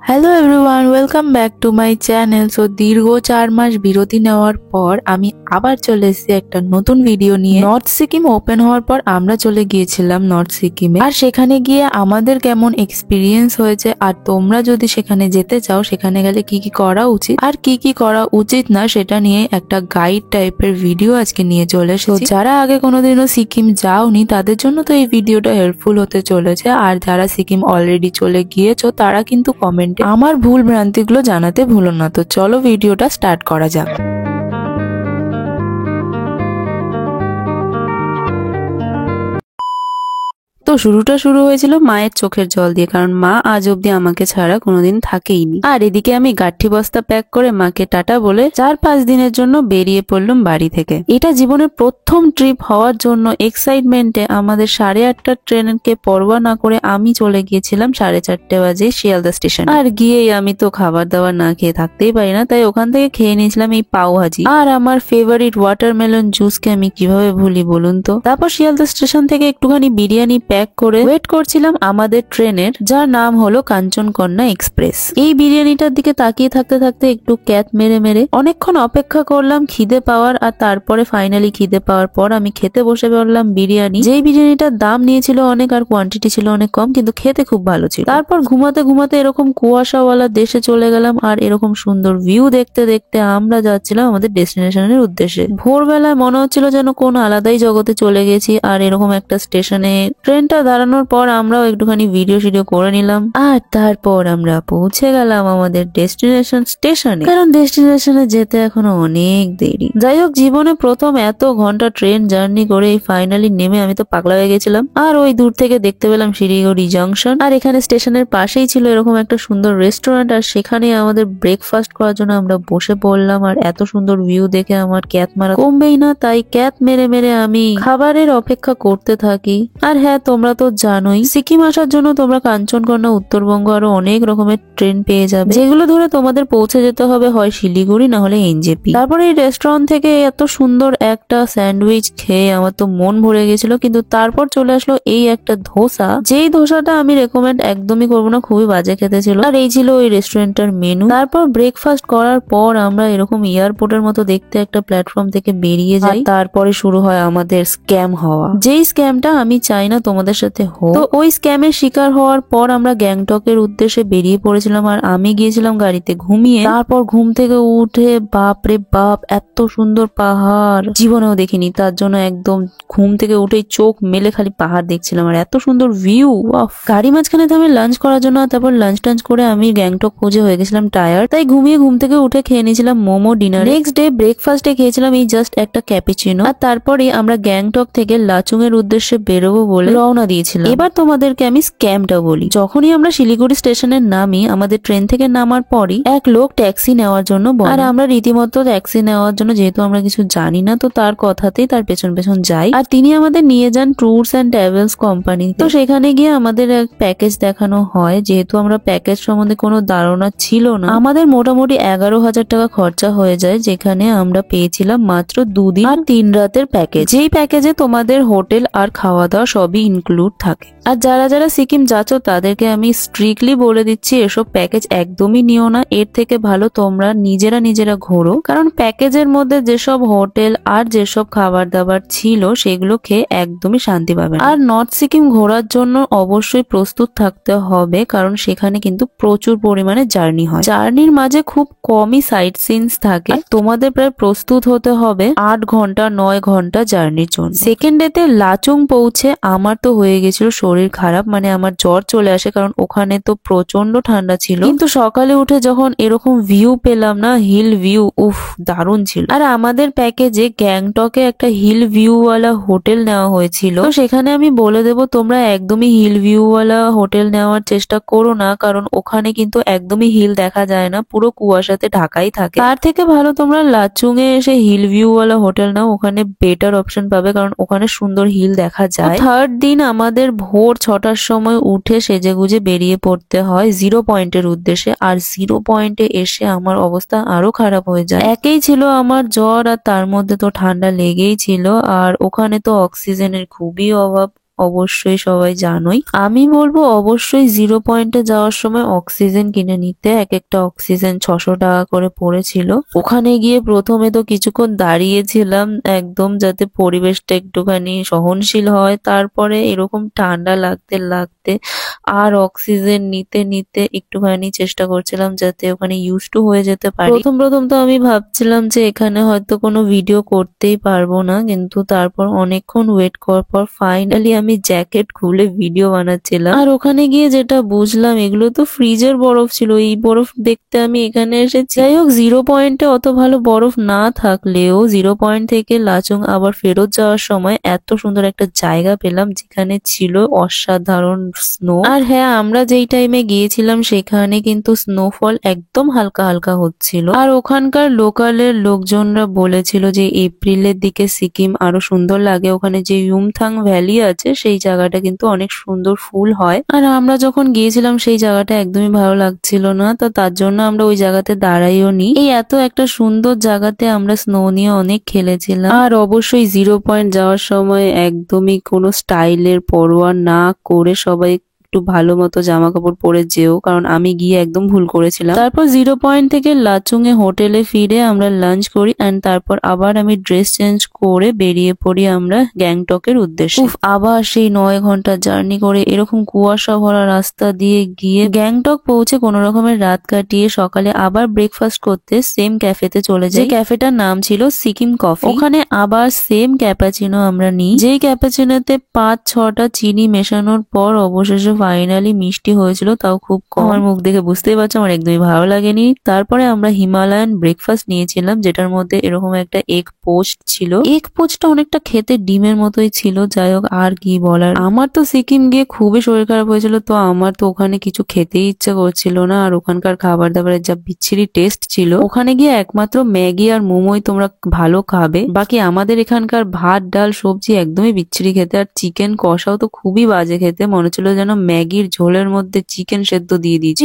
Hello everyone, welcome back to my channel. So দীর্ঘ 4 মাস বিরতি নেওয়ার পর আমি আবার চলে এসেছি একটা নতুন ভিডিও নিয়ে। নর্থ সিকিম ওপেন হওয়ার পর আমরা চলে গিয়েছিলাম নর্থ সিকিমে, আর সেখানে গিয়ে আমাদের কেমন এক্সপিরিয়েন্স হয়েছে, আর তোমরা যদি সেখানে যেতে চাও সেখানে গেলে কি কি করা উচিত আর কি কি করা উচিত না সেটা নিয়ে একটা গাইড টাইপের ভিডিও আজকে নিয়ে চলে এসেছি। যারা আগে কোনোদিনও সিকিম যাওনি তাদের জন্য তো এই ভিডিওটা হেল্পফুল হতে চলেছে, আর যারা সিকিম অলরেডি চলে গিয়েছো তারা কিন্তু কমেন্ট আমার ভুল ভ্রান্তিগুলো জানাতে ভুলো না। তো চলো ভিডিওটা স্টার্ট করা যাক। তো শুরুটা শুরু হয়েছিল মায়ের চোখের জল দিয়ে, কারণ মা আজ অব্দি আমাকে ছাড়া কোনোদিন থাকেইনি। আর এদিকে আমি গাঠি বস্তা প্যাক করে মাকে টাটা বলে 4-5 দিনের জন্য বেরিয়ে পড়লাম বাড়ি থেকে। এটা জীবনের প্রথম ট্রিপ হওয়ার জন্য এক্সাইটমেন্টে আমাদের 8:30টার ট্রেনকে পরোয়া না করে আমি চলে গিয়েছিলাম 4:30 বাজে শিয়ালদা স্টেশন। আর গিয়েই আমি তো খাবার দাবার না খেয়ে থাকতেই পারি না, তাই ওখান থেকে খেয়ে নিয়েছিলাম এই পাও ভাজি আর আমার ফেভারিট ওয়াটারমেলন জুসকে আমি কিভাবে ভুলি বলুন তো। তারপর শিয়ালদা স্টেশন থেকে একটুখানি বিরিয়ানি প্যাক করে ওয়েট করছিলাম আমাদের ট্রেনের, যার নাম হলো কাঞ্চনকন্যা এক্সপ্রেস। এই বিরিয়ানিটার দিকে তাকিয়ে থাকতে থাকতে একটু ক্যাত মেরে মেরে অনেকক্ষণ অপেক্ষা করলাম খিদে পাওয়ার, আর তারপরে ফাইনালি খিদে পাওয়ার পর আমি খেতে বসে পড়লাম বিরিয়ানি। যেই বিরিয়ানিটার দাম নিয়েছিল অনেক আর কোয়ান্টিটি ছিল অনেক কম, কিন্তু খেতে খুব ভালো ছিল। তারপর ঘুমাতে ঘুমাতে এরকম কুয়াশাওয়ালা দেশে চলে গেলাম, আর এরকম সুন্দর ভিউ দেখতে দেখতে আমরা যাচ্ছিলাম আমাদের ডেস্টিনেশনের উদ্দেশ্যে। ভোরবেলায় মনে হচ্ছিল যেন কোন আলাদাই জগতে চলে গেছি। আর এরকম একটা স্টেশনে ট্রেনটা দাঁড়ানোর পর আমরাও একটুখানি ভিডিও করে নিলাম, আর তারপর আমরা পৌঁছে গেলাম আমাদের ডেস্টিনেশন স্টেশনে, কারণ ডেস্টিনেশনে যেতে এখনো অনেক দেরি। যাই হোক, জীবনে প্রথম এত ঘন্টা ট্রেন জার্নি করে ফাইনালি নেমে আমি তো পাগলা হয়ে গেছিলাম। আর ওই দূর থেকে দেখতে পেলাম শিলিগুড়ি জংশন, আর এখানে স্টেশনের পাশেই ছিল এরকম একটা সুন্দর রেস্টুরেন্ট, আর সেখানে আমাদের ব্রেকফাস্ট করার জন্য আমরা বসে পড়লাম। আর এত সুন্দর ভিউ দেখে আমার ক্যাত মারা কমবেই না, তাই ক্যাত মেরে মেরে আমি খাবারের অপেক্ষা করতে থাকি। আর হ্যাঁ, তোমরা তো জানোই সিকিম আসার জন্য তোমরা কাঞ্চনকন্যা, উত্তরবঙ্গ আরো অনেক রকমের ট্রেন পেয়ে যাবে, যেগুলো ধরে তোমাদের পৌঁছে যেতে হবে হয় শিলিগুড়ি না হলে এনজেপি। তারপরে এই রেস্টুরেন্ট থেকে এত সুন্দর একটা স্যান্ডউইচ খেয়ে আমার তো মন ভরে গেছিল, কিন্তু তারপর চলে আসলো এই একটা ধোসা, যেই ধোসাটা আমি রেকমেন্ড একদমই করবো না, খুবই বাজে খেতে ছিল। আর এই ছিল ওই রেস্টুরেন্টের মেনু। তারপর ব্রেকফাস্ট করার পর আমরা এরকম এয়ারপোর্টের মতো দেখতে একটা প্ল্যাটফর্ম থেকে বেরিয়ে যাই। তারপরে শুরু হয় আমাদের স্ক্যাম হওয়া, যেই স্ক্যামটা আমি চাই না তোমাদের সাথে হোক। তো ওই স্ক্যামের শিকার হওয়ার পর আমরা গ্যাংটকের উদ্দেশ্যে বেরিয়ে পড়েছিলাম, আর আমি গিয়েছিলাম গাড়িতে ঘুমিয়ে। তারপর ঘুম থেকে উঠে বাপ রে বাপ, এত সুন্দর পাহাড় জীবনেও দেখিনি, তার জন্য একদম ঘুম থেকে উঠেই চোখ মেলে খালি পাহাড় দেখছিলাম, আর এত সুন্দর ভিউ। গাড়ি মাঝখানে আমি লাঞ্চ করার জন্য, তারপর লাঞ্চ টাঞ্চ করে আমি গ্যাংটক খুঁজে হয়ে গেছিলাম টায়ার, তাই ঘুমিয়ে ঘুম থেকে উঠে খেয়ে নিয়েছিলাম মোমো ডিনার। নেক্সট ডে ব্রেকফাস্টে খেয়েছিলাম এই জাস্ট একটা ক্যাপিচিনো। আর তারপরে আমরা গ্যাংটক থেকে লাচুং এর উদ্দেশ্যে বেরোবো বলে রওনা দিয়েছিলাম। এবার তোমাদেরকে আমি স্ক্যামটা বলি। যখনই আমরা শিলিগুড়ি স্টেশনে নামি, আমাদের ট্রেন থেকে নামার পরই এক লোক ট্যাক্সি নেওয়ার জন্য বলে, আর আমরা রীতিমতো ট্যাক্সি নেওয়ার জন্য, যেহেতু আমরা কিছু জানি না, তো তার কথাতেই তার পেছন পেছন যাই। আর তিনি আমাদের নিয়ে যান ট্যুরস অ্যান্ড ট্রাভেলস কোম্পানি। তো সেখানে গিয়ে আমাদের এক প্যাকেজ দেখানো হয়। যেহেতু আমরা প্যাকেজ সম্বন্ধে কোনো ধারণা ছিল না, আমাদের মোটামুটি 11,000 টাকা খরচা হয়ে যায়, যেখানে আমরা পেয়েছিলাম মাত্র 2 দিন আর 3 রাতের প্যাকেজ, যেই প্যাকেজে তোমাদের হোটেল আর খাওয়া দাওয়া সবই ইনক্লুড থাকে। আর যারা যারা সিকিম যাচ্ছ তাদেরকে আমি স্ট্রিক্টলি বলে দিচ্ছি, এসব প্যাকেজ একদমই নিও না। এর থেকে ভালো তোমরা নিজেরা ঘোরো, কারণ প্যাকেজের মধ্যে যেসব হোটেল আর যেসব খাবার দাবার ছিল সেগুলো খেয়ে একদমই শান্তি পাবে না। আর নর্থ সিকিম ঘোরার জন্য অবশ্যই প্রস্তুত থাকতে হবে, কারণ সেখানে কিন্তু প্রচুর পরিমাণে জার্নি হয়। জার্নির মাঝে খুব কমই সাইট সিনস থাকে। তোমাদের প্রায় প্রস্তুত হতে হবে 8 ঘন্টা 9 ঘন্টা জার্নির জন্য। সেকেন্ড ডেতে লাচুং পৌঁছে আমার তো হয়ে গেছিল শরীর খারাপ, মানে আমার জ্বর চলে আসে, কারণ ওখানে তো প্রচন্ড ঠান্ডা ছিল। কিন্তু সকালে উঠে যখন এরকম ভিউ পেলাম না, হিল ভিউ, উফ দারুণ ছিল। আর আমাদের প্যাকেজে গ্যাংটকে একটা হিল ভিউ ওয়ালা হোটেল নেওয়া হয়েছিল। তো সেখানে আমি বলে দেবো, তোমরা একদমই হিল ভিউ ওয়ালা হোটেল নেওয়ার চেষ্টা করো না, কারণ ওখানে কিন্তু একদমই হিল দেখা যায় না, পুরো কুয়াশাতে ঢাকাই থাকে। তার থেকে ভালো তোমরা লাচুং এ এসে হিল ভিউ ওয়ালা হোটেল নাও, ওখানে বেটার অপশন পাবে, কারণ ওখানে সুন্দর হিল দেখা যায়। থার্ড দিন আমাদের ভোর 6টার সময় উঠে সেজেগুজে বেরিয়ে পড়তে হয় 0 পয়েন্টের উদ্দেশ্যে। আর 0 পয়েন্টে এসে আমার অবস্থা আরো খারাপ হয়ে যায়। একেই ছিল আমার জ্বর, আর তার মধ্যে তো ঠান্ডা লেগেই ছিল, আর ওখানে তো অক্সিজেনের খুবই অভাব। অবশ্যই সবাই জানোই। আমি বলবো অবশ্যই 0 পয়েন্টে যাওয়ার সময় অক্সিজেন কিনে নিতে। এক একটা অক্সিজেন 600 টাকা করে পড়েছিল। ওখানে গিয়ে প্রথমে তো কিছুক্ষণ দাঁড়িয়েছিলাম একদম, যাতে পরিবেশটা একটুখানি সহনশীল হয়। তারপরে এরকম ঠান্ডা লাগতে লাগতে আর অক্সিজেন নিতে নিতে একটুখানি চেষ্টা করছিলাম যাতে ওখানে ইউজ টু হয়ে যেতে পারি। প্রথম প্রথম তো আমি ভাবছিলাম যে এখানে হয়তো কোনো ভিডিও করতেই পারবো না, কিন্তু তারপর অনেকক্ষণ ওয়েট করার পর ফাইনালি আমি জ্যাকেট খুলে ভিডিও বানাচ্ছিলাম। আর ওখানে গিয়ে যেটা বুঝলাম, এগুলো তো ফ্রিজের বরফ ছিল, এই বরফ দেখতে আমি এখানে এসেছি। যাই হোক, 0 পয়েন্টে অত ভালো বরফ না থাকলেও 0 পয়েন্ট থেকে লাচুং আবার ফেরত যাওয়ার সময় এত সুন্দর একটা জায়গা পেলাম যেখানে ছিল অসাধারণ স্নো। আর হ্যাঁ, আমরা যেই টাইমে গিয়েছিলাম সেখানে কিন্তু স্নোফল একদম হালকা হালকা হচ্ছিল। আর ওখানকার লোকালের লোকজনরা বলেছিল যে এপ্রিলের দিকে সিকিম আরো সুন্দর লাগে। ওখানে যে ইউমথাং ভ্যালি আছে সেই জায়গাটা কিন্তু অনেক সুন্দর ফুল হয়। আর আমরা যখন গিয়েছিলাম সেই জায়গাটা একদমই ভালো লাগছিল না, তো তার জন্য আমরা ওই জায়গাতে দাঁড়াইও নি। এই এত একটা সুন্দর জায়গাতে আমরা স্নো নিয়ে অনেক খেলেছিলাম। আর অবশ্যই 0 পয়েন্ট যাওয়ার সময় একদমই কোনো স্টাইলের পরোয়া না করে সবাই একটু ভালো মতো জামা কাপড় পরে যেও, কারণ আমি গিয়ে একদম ভুল করেছিলাম। তারপর 0 পয়েন্ট থেকে লাচুং এ হোটেলে ফিরে আমরা লাঞ্চ করি এন্ড তারপর আবার আমি ড্রেস চেঞ্জ করে বেরিয়ে পড়ি আমরা গ্যাংটকের উদ্দেশ্যে। আবার সেই 9 ঘন্টা জার্নি করে এরকম কুয়াশা ভরা রাস্তা দিয়ে গিয়ে গ্যাংটক পৌঁছে কোনো রকমের রাত কাটিয়ে সকালে আবার ব্রেকফাস্ট করতে সেম ক্যাফেতে চলে যাই। ক্যাফেটার নাম ছিল সিকিম কফি। ওখানে আবার সেম ক্যাপাচিনো আমরা নিই, যেই ক্যাপাচিনোতে 5-6টা চিনি মেশানোর পর অবশেষে ফাইনালি মিষ্টি হয়েছিল, তাও খুব কম। আমার মুখ দেখে বুঝতেই পারছো আমার একদমই ভালো লাগেনি। তারপরে আমরা হিমালয়ান ব্রেকফাস্ট নিয়েছিলাম, যেটার মধ্যে এরকম একটা এগ পোস্ট ছিল। এগ পোস্টটা অনেকটা খেতে ডিমের মতোই ছিল। যাই হোক, আর কি বলার, আমার তো সিকিম গিয়ে খুবই শরীর খারাপ হয়েছিল, তো আমার তো ওখানে কিছু খেতেই ইচ্ছা করছিল না। আর ওখানকার খাবার দাবারের যা বিচ্ছিরি টেস্ট ছিল, ওখানে গিয়ে একমাত্র ম্যাগি আর মোমোই তোমরা ভালো খাবে। বাকি আমাদের এখানকার ভাত ডাল সবজি একদমই বিচ্ছিরি খেতে। আর চিকেন কষাও তো খুবই বাজে খেতে, মনে হচ্ছিল যেন ম্যাগির ঝোলের মধ্যে চিকেন সেদ্ধ দিয়ে দিয়েছে।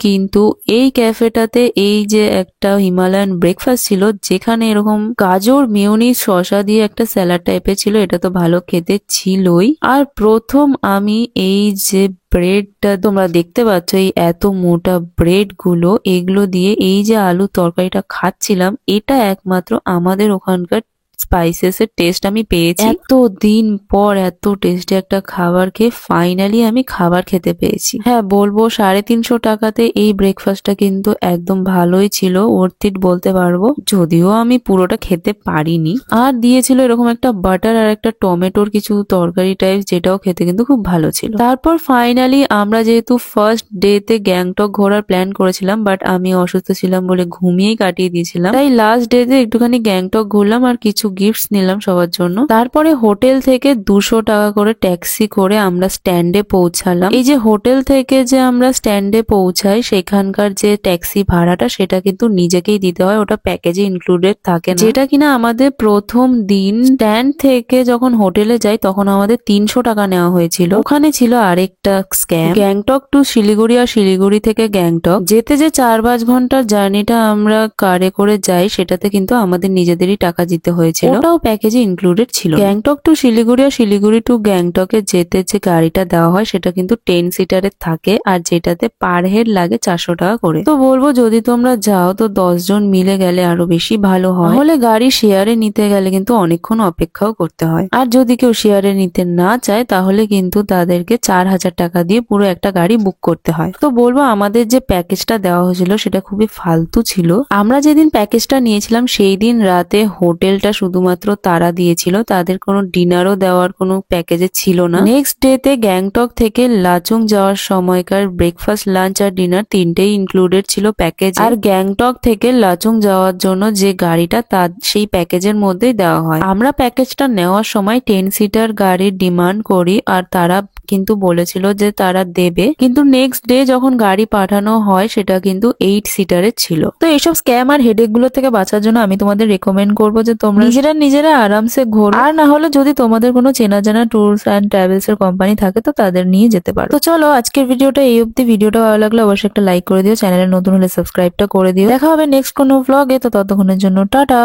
কিন্তু এই ক্যাফেটাতে এই যে একটা হিমালয়ান ব্রেকফাস্ট ছিল, যেখানে এরকম গাজর মেয়োনিজ শসা দিয়ে একটা স্যালাড টাইপের ছিল, এটা তো ভালো খেতে ছিলই। আর প্রথম আমি এই যে ব্রেডটা তোমরা দেখতে পাচ্ছ, এই এত মোটা ব্রেড গুলো, এগুলো দিয়ে এই যে আলু তরকারিটা খাচ্ছিলাম, এটা একমাত্র আমাদের ওখানকার স্পাইসেস এর টেস্ট আমি পেয়েছি। এত দিন পর এত টেস্টি একটা খাবার খেয়ে ফাইনালি আমি খাবার খেতে পেয়েছি। হ্যাঁ, বলবো 350 টাকাতে এই ব্রেকফাস্টটা কিন্তু একদম ভালোই ছিল, ওর্থ ইট বলতে পারবো। যদিও আমি পুরোটা খেতে পারিনি। আর দিয়েছিল এরকম একটা বাটার আর একটা টমেটোর কিছু তরকারি টাইপ, যেটাও খেতে কিন্তু খুব ভালো ছিল। তারপর ফাইনালি আমরা যেহেতু ফার্স্ট ডে তে গ্যাংটক ঘোরার প্ল্যান করেছিলাম, বাট আমি অসুস্থ ছিলাম বলে ঘুমিয়েই কাটিয়ে দিয়েছিলাম, তাই লাস্ট ডে তে একটুখানি গ্যাংটক ঘুরলাম আর কিছু গিফটস নিলাম সবার জন্য। তারপরে হোটেল থেকে 200 টাকা করে ট্যাক্সি করে আমরা স্ট্যান্ডে পৌঁছালাম। এই যে হোটেল থেকে যে আমরা স্ট্যান্ডে পৌঁছাই, সেখানকার যে ট্যাক্সি ভাড়াটা সেটা কিন্তু নিজেকেই দিতে হয়, ওটা প্যাকেজে ইনক্লুডেড থাকে না। যেটা কিনা আমাদের প্রথম দিন স্ট্যান্ড থেকে যখন হোটেলে যাই তখন আমাদের 300 টাকা নেওয়া হয়েছিল। ওখানে ছিল আরেকটা স্ক্যাম। গ্যাংটক টু শিলিগুড়ি আর শিলিগুড়ি থেকে গ্যাংটক যেতে যে 4-5 ঘন্টার জার্নিটা আমরা কারে করে যাই, সেটাতে কিন্তু আমাদের নিজেদেরই টাকা দিতে হয়েছিল। ওটাও প্যাকেজে ইনক্লুডেড ছিল। গ্যাংটক টু শিলিগুড়ি আর শিলিগুড়ি টু গ্যাংটকে যেতে যে গাড়িটা দেওয়া হয় সেটা কিন্তু 10 সিটারের থাকে, আর যেটাতে পার হেড লাগে 400 টাকা করে। তো বলবো যদি তোমরা যাও তো 10 জন মিলে গেলে আরো বেশি ভালো হয়। তাহলে গাড়ি শেয়ারে নিতে গেলে কিন্তু অনেকক্ষণ অপেক্ষাও করতে হয়। আর যদি কেউ শেয়ারে নিতে না চায় তাহলে কিন্তু তাদেরকে 4000 টাকা দিয়ে পুরো একটা গাড়ি বুক করতে হয়। তো বলবো আমাদের যে প্যাকেজটা দেওয়া হয়েছিল সেটা খুবই ফালতু ছিল। আমরা যেদিন প্যাকেজটা নিয়েছিলাম সেই দিন রাতে হোটেলটা শুধুমাত্র তারা দিয়েছিল, তাদের কোনো ডিনারও দেওয়ার কোনো প্যাকেজে ছিল না। নেক্সট ডে তে গ্যাংটক থেকে লাচুং যাওয়ার সময়কার ব্রেকফাস্ট লাঞ্চ আর ডিনার তিনটেই ইনক্লুডেড ছিল প্যাকেজ। আর গ্যাংটক থেকে লাচুং যাওয়ার জন্য যে গাড়িটা তার সেই প্যাকেজের মধ্যেই দেওয়া হয়। আমরা প্যাকেজটা নেওয়ার সময় 10 সিটার গাড়ির ডিমান্ড করি আর তারা কিন্তু বলেছিল যে তারা দেবে, কিন্তু নেক্সট ডে যখন গাড়ি পাঠানো হয় সেটা কিন্তু 8 সিটারের ছিল। তো এইসব স্ক্যাম আর হেডেক গুলো থেকে বাঁচার জন্য আমি তোমাদের রেকমেন্ড করবো যে তোমরা নিজেরা আরামসে ঘোরো। আর না হলে যদি তোমাদের কোনো চেনা জানা ট্যুরস অ্যান্ড ট্রাভেলস এর কোম্পানি থাকে তো তাদের নিয়ে যেতে পারো। তো চলো আজকের ভিডিওটা এই অবধি। ভিডিওটা ভালো লাগলে অবশ্যই একটা লাইক করে দিও, চ্যানেলে নতুন হলে সাবস্ক্রাইবটা করে দিও। দেখা হবে নেক্সট কোনো ভ্লগে, তো ততক্ষণের জন্য টাটা।